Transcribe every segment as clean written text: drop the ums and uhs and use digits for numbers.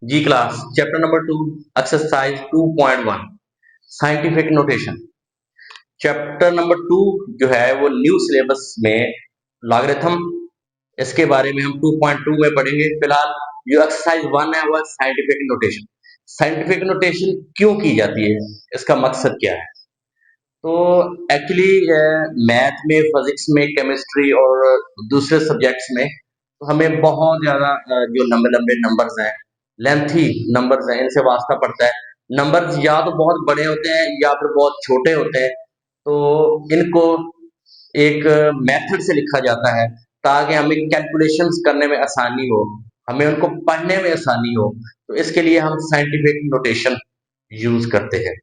जी class chapter number 2 exercise 2.1 scientific notation. Chapter number 2 जो है वो न्यू सिलेबस में लॉगरिथम, इसके बारे में हम 2.2 में पढ़ेंगे। फिलहाल जो एक्सरसाइज 1 है वह साइंटिफिक नोटेशन। साइंटिफिक नोटेशन क्यों की जाती है, इसका मकसद क्या है? तो एक्चुअली मैथ में, फिजिक्स में, केमिस्ट्री और दूसरे सब्जेक्ट्स में तो हमें बहुत ज़्यादा जो लंबे लंबे नंबर्स हैं, लेंथी नंबर्स हैं, इनसे वास्ता पड़ता है। नंबर्स या तो बहुत बड़े होते हैं या फिर बहुत छोटे होते हैं, तो इनको एक मेथड से लिखा जाता है ताकि हमें कैलकुलेशंस करने में आसानी हो, हमें उनको पढ़ने में आसानी हो। तो इसके लिए हम साइंटिफिक नोटेशन यूज करते हैं।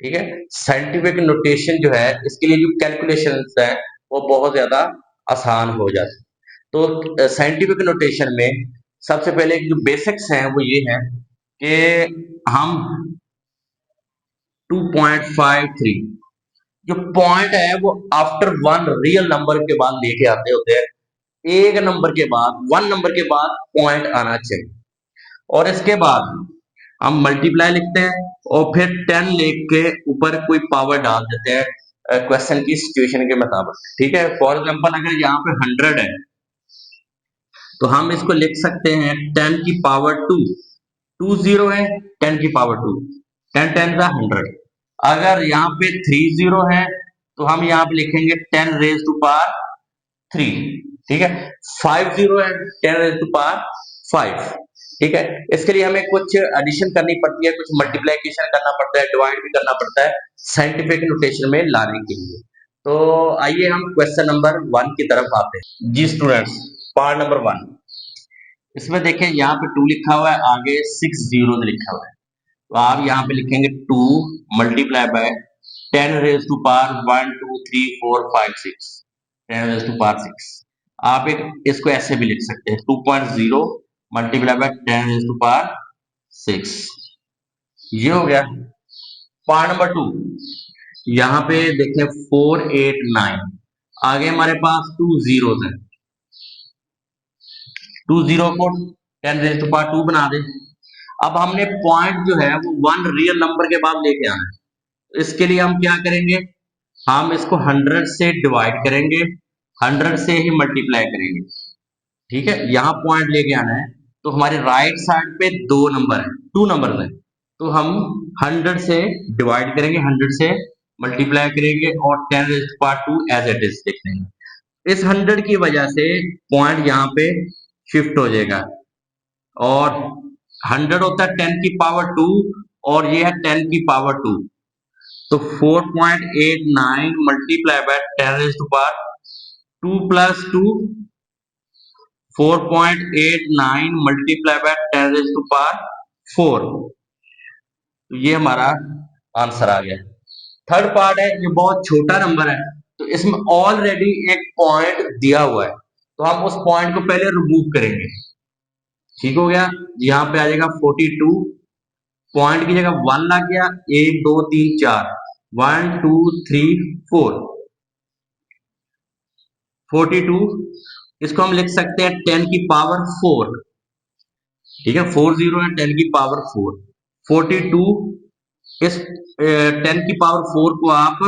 ठीक है, साइंटिफिक नोटेशन जो है इसके लिए जो कैलकुलेशंस है वो बहुत ज्यादा आसान हो जाती है। तो साइंटिफिक नोटेशन में सबसे पहले जो बेसिक्स हैं वो ये है कि हम 2.53 जो पॉइंट है वो आफ्टर वन रियल नंबर के बाद लेके आते होते हैं। एक नंबर के बाद, वन नंबर के बाद पॉइंट आना चाहिए, और इसके बाद हम मल्टीप्लाई लिखते हैं और फिर 10 लिख के ऊपर कोई पावर डाल देते हैं क्वेश्चन की सिचुएशन के मुताबिक। ठीक है, फॉर एग्जांपल अगर यहाँ पे 100 है तो हम इसको लिख सकते हैं 10 की पावर 2। 2 0 है, 10 की पावर 2, 10 10 का 100। अगर यहाँ पे 3 0 है तो हम यहाँ पे लिखेंगे 10 रेज टू पावर 3। ठीक है, 5 0 है, 10 रेज टू पावर 5। ठीक है, इसके लिए हमें कुछ एडिशन करनी पड़ती है, कुछ मल्टीप्लिकेशन करना पड़ता है, डिवाइड भी करना पड़ता है साइंटिफिक नोटेशन में लाने के लिए। तो आइए हम क्वेश्चन नंबर 1 की तरफ आते हैं। जी स्टूडेंट्स, पार्ट नंबर 1, इसमें देखें यहाँ पे 2 लिखा हुआ है, आगे 6 जीरो लिखा हुआ है। तो आप यहाँ पे लिखेंगे 2 multiply by 10 raise to power 1 2 3 4 5 6, 10 raise to power 6। आप एक इसको ऐसे भी लिख सकते हैं 2.0 multiply by 10 raise to power 6। ये हो गया पार्ट नंबर 2। यहाँ पे देखें 4 8 9, आगे हमारे पास 2 जीरो है, 2 जीरो को 10 रेज टू पावर 2 बना दे। अब हमने पॉइंट जो है वो वन रियल नंबर के बाद लेके आना है। इसके लिए हम क्या करेंगे, हम इसको 100 से डिवाइड करेंगे, 100 से ही मल्टीप्लाई करेंगे। ठीक है, यहाँ पॉइंट लेके आना है तो हमारे राइट साइड पे दो नंबर है, टू नंबर है, तो हम 100 से डिवाइड करेंगे, 100 से मल्टीप्लाई करेंगे और 10 raise to power 2 as it is लिख देंगे। इस 100 की वजह से पॉइंट यहाँ पे शिफ्ट हो जाएगा, और 100 होता है 10 की पावर 2 और ये है 10 की पावर 2। तो 4.89 multiply by 10 raise to power 2 plus 2, 4.89 multiply by 10 raise to power 4। तो ये हमारा आंसर आ गया। थर्ड पार्ट है, ये बहुत छोटा नंबर है, तो इसमें ऑलरेडी एक पॉइंट दिया हुआ है, तो हम उस पॉइंट को पहले रिमूव करेंगे। ठीक हो गया, यहाँ पे आ जाएगा 42, पॉइंट की जगह 1 लग गया, 1 2 3 4, 1 2 3 4, 42। इसको हम लिख सकते हैं 10 की पावर 4। ठीक है, 4 जीरो है, 10 की पावर 4, 42। इस 10 की पावर 4 को आप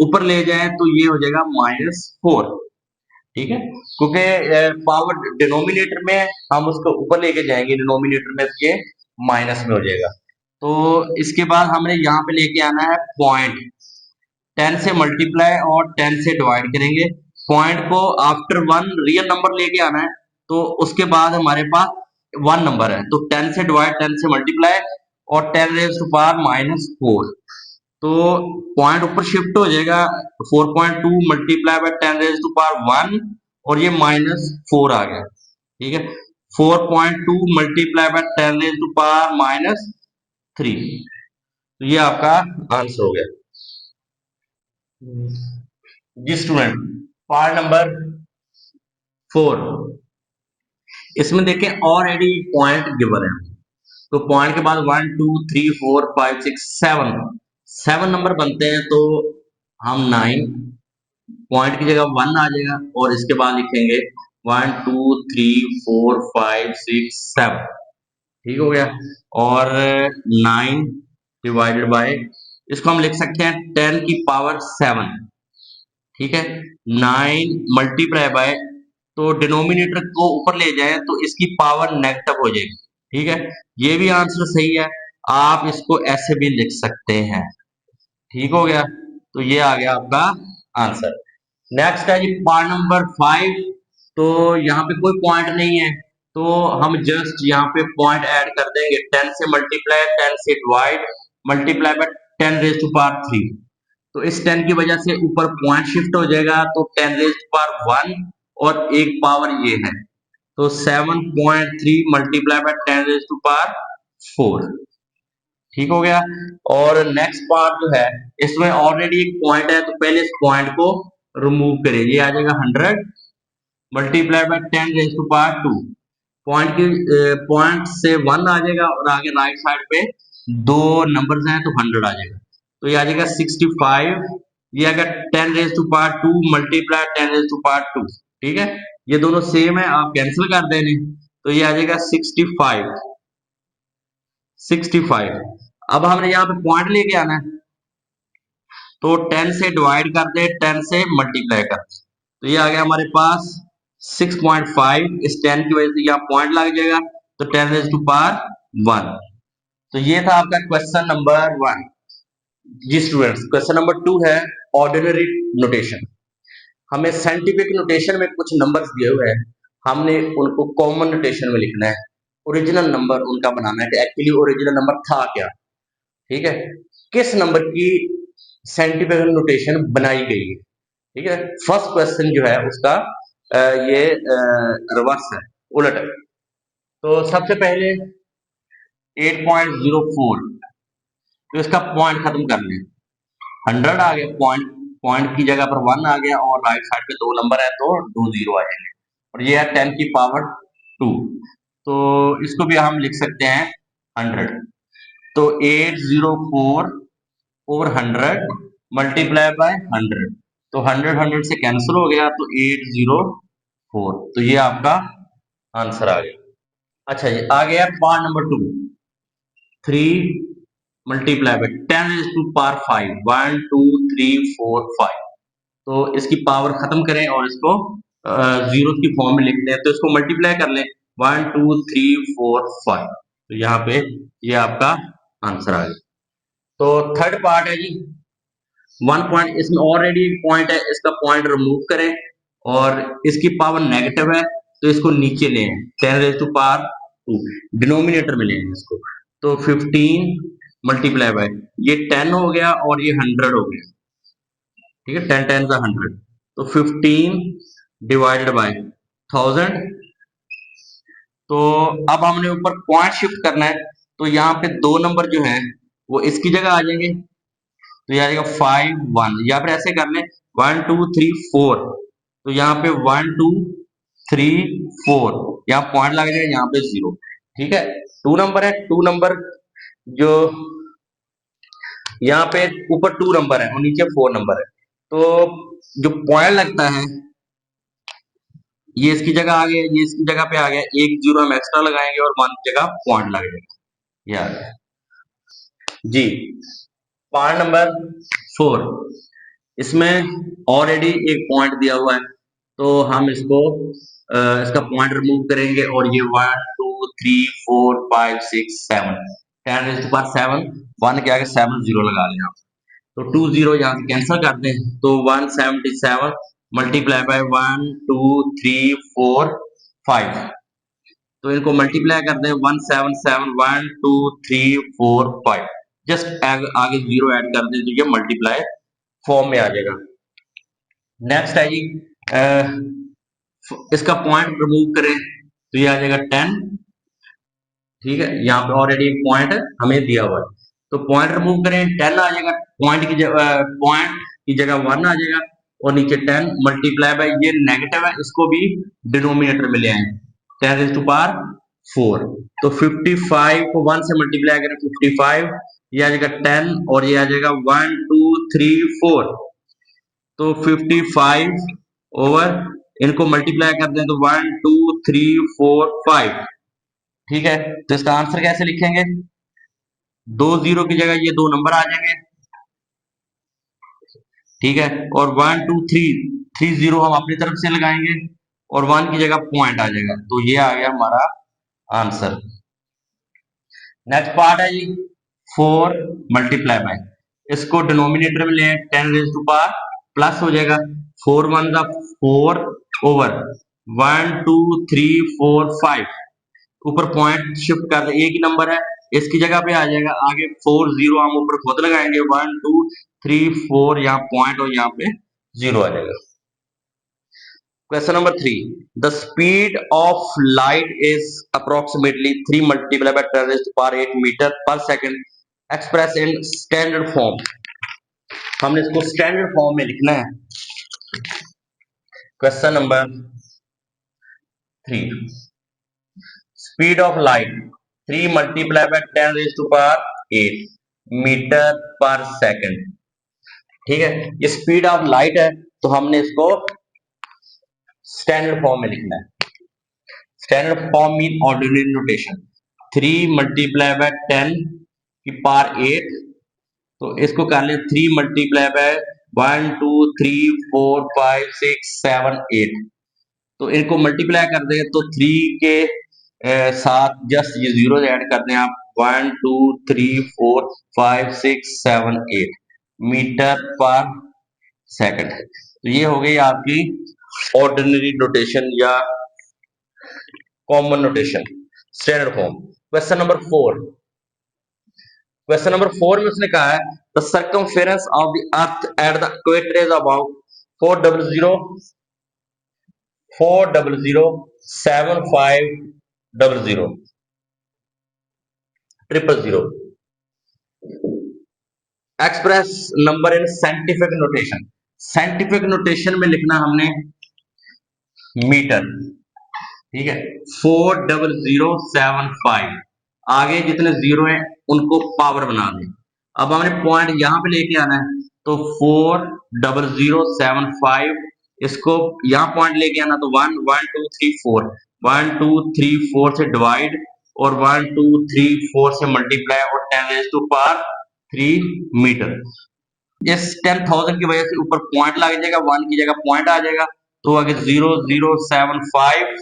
ऊपर ले जाएं तो ये हो जाएगा -4। ठीक है, क्योंकि पावर डिनोमिनेटर में हम उसको ऊपर लेके जाएंगे, डिनोमिनेटर में इसके माइनस में हो जाएगा। तो इसके बाद हमने यहाँ पे लेके आना है पॉइंट, 10 से मल्टीप्लाई और 10 से डिवाइड करेंगे। पॉइंट को आफ्टर वन रियल नंबर लेके आना है, तो उसके बाद हमारे पास 1 नंबर है, तो 10 से डिवाइड, 10 से मल्टीप्लाई और 10 रेज़ टू पावर -4। तो पॉइंट ऊपर शिफ्ट हो जाएगा, 4.2 multiply by 10 raise to power 1 और ये -4 आ गया। ठीक है, 4.2 multiply by 10 raise to power -3। तो ये आपका आंसर हो गया। जी स्टूडेंट, पार्ट नंबर 4, इसमें देखें ऑलरेडी पॉइंट गिवन है, तो पॉइंट के बाद 1 2 3 4 5 6 7 नंबर बनते हैं, तो हम 9, पॉइंट की जगह 1 आ जाएगा और इसके बाद लिखेंगे 1 2 3 4 5 6 7। ठीक हो गया। और 9 डिवाइडेड बाय, इसको हम लिख सकते हैं 10 की पावर 7, ठीक है। 9 मल्टीप्लाई बाय, तो डिनोमिनेटर को ऊपर ले जाए तो इसकी पावर नेगेटिव हो जाएगी, ठीक है। ये भी आंसर सही है, आप इसको ऐसे भी लिख सकते हैं, ठीक हो गया। तो ये आ गया आपका आंसर। नेक्स्ट है जी पार्ट नंबर 5। तो यहाँ पे कोई पॉइंट नहीं है, तो हम जस्ट यहाँ पे पॉइंट ऐड कर देंगे। 10 से मल्टीप्लाई, 10 से divide, multiply by 10 raise to power 3। तो इस 10 की वजह से ऊपर पॉइंट शिफ्ट हो जाएगा, तो 10 रेज टू पावर 1 और एक पावर ये है, तो 7.3 multiply by 10 raise to power 4, ठीक हो गया। और नेक्स्ट पार्ट जो है, इसमें ऑलरेडी एक पॉइंट है, तो पहले इस पॉइंट को रिमूव करें। ये आ जाएगा 100 multiply by 10 raise to power 2। Point की पॉइंट से 1 आ जाएगा और आगे राइट साइड पे दो नंबर्स हैं, तो 100 आ जाएगा। तो ये आ जाएगा 65। ये अगर 10 raise to power 2 multiply 10 raise to power 2, ठीक है। ये दोनों सेम है, आप कैंसिल कर देने, तो ये आ जाएगा 65। 65। अब हमने यहाँ पे पॉइंट लेके आना है, तो 10 से डिवाइड कर दे, 10 से मल्टीप्लाई कर दे, तो ये आ गया हमारे पास 6.5। इस 10 की वजह से यहाँ पॉइंट लग जाएगा, तो 10 रेज टू पावर 1। तो ये था आपका क्वेश्चन नंबर 1। जी स्टूडेंट्स, क्वेश्चन नंबर 2 है ऑर्डिनरी नोटेशन। हमें साइंटिफिक नोटेशन में कुछ नंबर्स दिए हुए हैं, हमने उनको कॉमन नोटेशन में लिखना है, ओरिजिनल नंबर उनका बनाना है कि एक्चुअली ओरिजिनल नंबर था क्या, ठीक है। किस नंबर की साइंटिफिक नोटेशन बनाई गई है, ठीक है। फर्स्ट क्वेश्चन जो है उसका ये रिवर्स है, उलट है। तो सबसे पहले 8.04, तो इसका पॉइंट खत्म कर लें। 100 आ गया, पॉइंट पॉइंट की जगह पर 1 आ गया और राइट साइड पे दो नंबर है, तो 2 जीरो आ जाएंगे। और ये है 10 की पावर 2, तो इसको भी हम लिख सकते हैं 100। तो 804 ओवर 100 मल्टीप्लाई बाय 100, तो 100 से कैंसिल हो गया, तो 804, तो ये आपका आंसर आ गया। अच्छा जी, आ गया part number 2। 3 multiply by 10 raise to power 5, 1 2 3 4 5। तो इसकी पावर खत्म करें और इसको जीरो की फॉर्म में लिखते हैं, तो इसको मल्टीप्लाई कर लें 1 2 3 4 5, तो यहाँ पे ये आपका आंसर आ गया। तो थर्ड पार्ट है जी 1 पॉइंट, इसमें ऑलरेडी एक पॉइंट है, इसका पॉइंट रिमूव करें और इसकी पावर नेगेटिव है, तो इसको नीचे ले आए, 10 रेज़ टू पावर 2 डिनोमिनेटर में ले आए इसको, तो 15 मल्टीप्लाई बाय, ये 10 हो गया और ये 100 हो गया, ठीक है। 10 10 100, तो 15 डिवाइडेड बाय 1000। तो अब हमने ऊपर पॉइंट शिफ्ट करना है, तो यहाँ पे दो नंबर जो है वो इसकी जगह आ जाएंगे, तो ये आ जाएगा 5 1, या फिर ऐसे कर लें 1 2 3 4, तो यहाँ पे 1 2 3 4, यहाँ पॉइंट लग जाएगा, यहाँ पे 0, ठीक है। 2 नंबर है, 2 नंबर जो यहाँ पे ऊपर 2 नंबर है और नीचे 4 नंबर है, तो जो पॉइंट लगता है ये इसकी जगह आ गया, ये इसकी जगह पे आ गया, एक जीरो हम एक्स्ट्रा लगाएंगे और 1 की जगह पॉइंट लग जाएगा, ये आ गया जी। पॉइंट नंबर 4, इसमें ऑलरेडी एक पॉइंट दिया हुआ है, तो हम इसको इसका पॉइंट रिमूव करेंगे और ये 1 2 3 4 5 6 7, 10 रेज़ टू पावर 7, 1 के आगे 7 जीरो लगा लें आप, तो 2 जीरो यहाँ से कैंसिल कर दें, तो 177 मल्टीप्लाई बाय 1 2 3 4 5, तो इनको मल्टीप्लाई कर दें 177 1 2 3 4 5, जस्ट आगे जीरो ऐड कर दें, तो ये मल्टीप्लाई फॉर्म में आ जाएगा। नेक्स्ट है जी इसका पॉइंट रिमूव करें, तो ये आ जाएगा 10, ठीक है। यहाँ पे ऑलरेडी एक पॉइंट हमें दिया हुआ है, तो पॉइंट रिमूव करें 10 आ जाएगा, पॉइंट की जगह 1 आ जाएगा और नीचे 10 मल्टीप्लाई बाय, ये नेगेटिव है, इसको भी डिनोमिनेटर में ले आए 10 रेज़ टू पावर 4, तो 55 को 1 से मल्टीप्लाई करें 55, ये आ जाएगा 10 और ये आ जाएगा 1 2 3 4, तो 55 ओवर, इनको मल्टीप्लाई कर दें तो 1 2 3 4 5, ठीक है, तो इसका आंसर कैसे लिखेंगे? 2 0 की जगह ये 2 नंबर आ जाएंगे, ठीक है, और 1 2 3 3 0 हम अपनी तरफ से लगाएंगे और 1 की जगह पॉइंट आ जाएगा, तो ये आ गया हमारा आंसर। नेक्स्ट पार्ट है जी 4 मल्टीप्लाई बाय, इसको डिनोमिनेटर में ले 10 रेज टू पावर प्लस हो जाएगा, 4 1 द 4 ओवर 1 2 3 4 5, ऊपर पॉइंट शिफ्ट कर दे, एक ही नंबर है, इसकी जगह पे आ जाएगा, आगे 4 0 हम ऊपर खुद लगाएंगे, 1 2 3 4 यहाँ पॉइंट और यहाँ पे 0 आ जाएगा। Question number 3. The speed of light is approximately 3 multiplied by 10 raised to power 8 meter per second expressed in standard form. हमने इसको स्टैंडर्ड फॉर्म में लिखना है। Question number 3. Speed of light 3 multiplied by 10 raised to power 8 metre पर second. ठीक है, ये speed of light है, तो हमने इसको स्टैंडर्ड फॉर्म में लिखना है। Standard form mean ordinary notation, 3 multiply by 10 की पावर 8, तो इसको कर ले 3 मल्टीप्लाई बाय 1 2 3 4 5 6 7 8, तो इनको मल्टीप्लाई कर दें तो 3 के साथ जस्ट ये 0 ऐड कर दें आप, 1 2 3 4 5 6 7 8 मीटर पर सेकंड। तो ये हो गई आपकी ऑर्डिनरी नोटेशन या common notation, standard form. Question number 4, question number 4 में उसने कहा है the circumference of the earth at the equator is about 400 7500 000 express number in scientific notation. Scientific notation में लिखना हमने मीटर, ठीक है, 40075, आगे जितने जीरो हैं उनको पावर बना दें। अब हमने पॉइंट यहां पे लेके आना है, तो 40075, इसको यहां पॉइंट लेके आना, तो 1 1 2 3 4 1 2 3 4 से डिवाइड और 1 2 3 4 से मल्टीप्लाई और 10 रेज़ टू पावर 3 मीटर। इस 10,000 की वजह से ऊपर पॉइंट लग जाएगा, 1 की जगह पॉइंट आ जाएगा, तो आगे 0075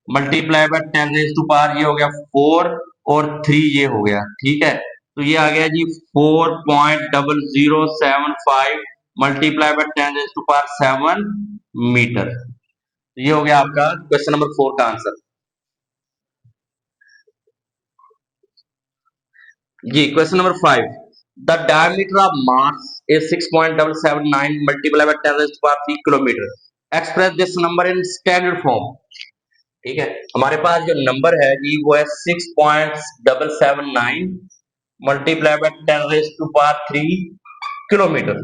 multiply by 10 raise to power, ये हो गया 4 और 3 ये हो गया, ठीक है, तो ये आ गया जी 4.0075 multiply by 10 raise to power 7 metre. तो ये हो गया आपका क्वेश्चन नंबर 4 का आंसर। जी question number 5, the diameter of Mars is 6.779 multiply by 10 raise to power 3 kilometre, express this number in standard form. ठीक है, हमारे पास जो नंबर है जी वो है 6.779 multiply by 10 raise to power 3 kilometre.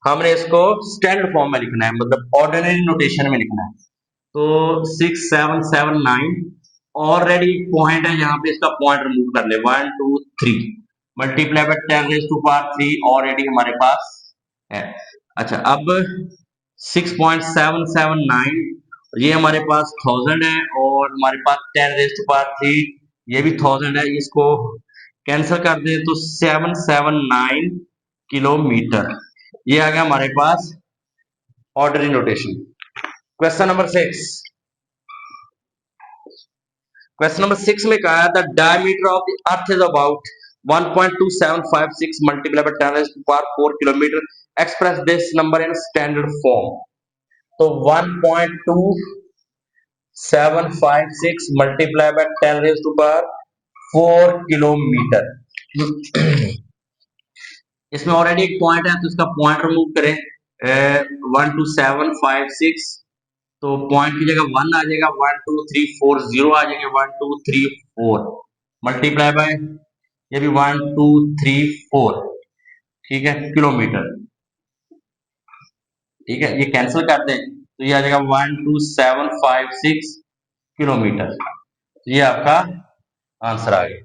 हमने इसको स्टैंडर्ड फॉर्म में लिखना है, मतलब ऑर्डिनरी नोटेशन में लिखना है। तो 6779 ऑलरेडी पॉइंट है, यहाँ पे इसका पॉइंट रिमूव कर ले, 1 2 3 multiply by 10 raise to power 3 already हमारे पास है। अच्छा, अब 6.779 ये हमारे पास 1000 है और हमारे पास 10 रेज़ टू पावर 3 ये भी 1000 है, इसको कैंसिल कर दे तो 779 किलोमीटर, ये आ गया हमारे पास ordinary notation. Question number 6, question number 6 में कहा है the diameter of the earth is about 1.2756 multiply by 10 raise to power 4 kilometre, express this number in standard form. तो 1.2756 multiply by 10 raise to power 4 kilometre. इसमें already एक point है, तो इसका point remove करें, 12756, तो पॉइंट की जगह 1 आ जाएगा, 1 2 3 4 0 आ जाएंगे, 1 2 3 4 मल्टीप्लाई बाय ये भी 1 2 3 4, ठीक है, किलोमीटर। ठीक है, ये कैंसिल कर दें तो ये आ जाएगा 12756 किलोमीटर। ये आपका आंसर आ गया।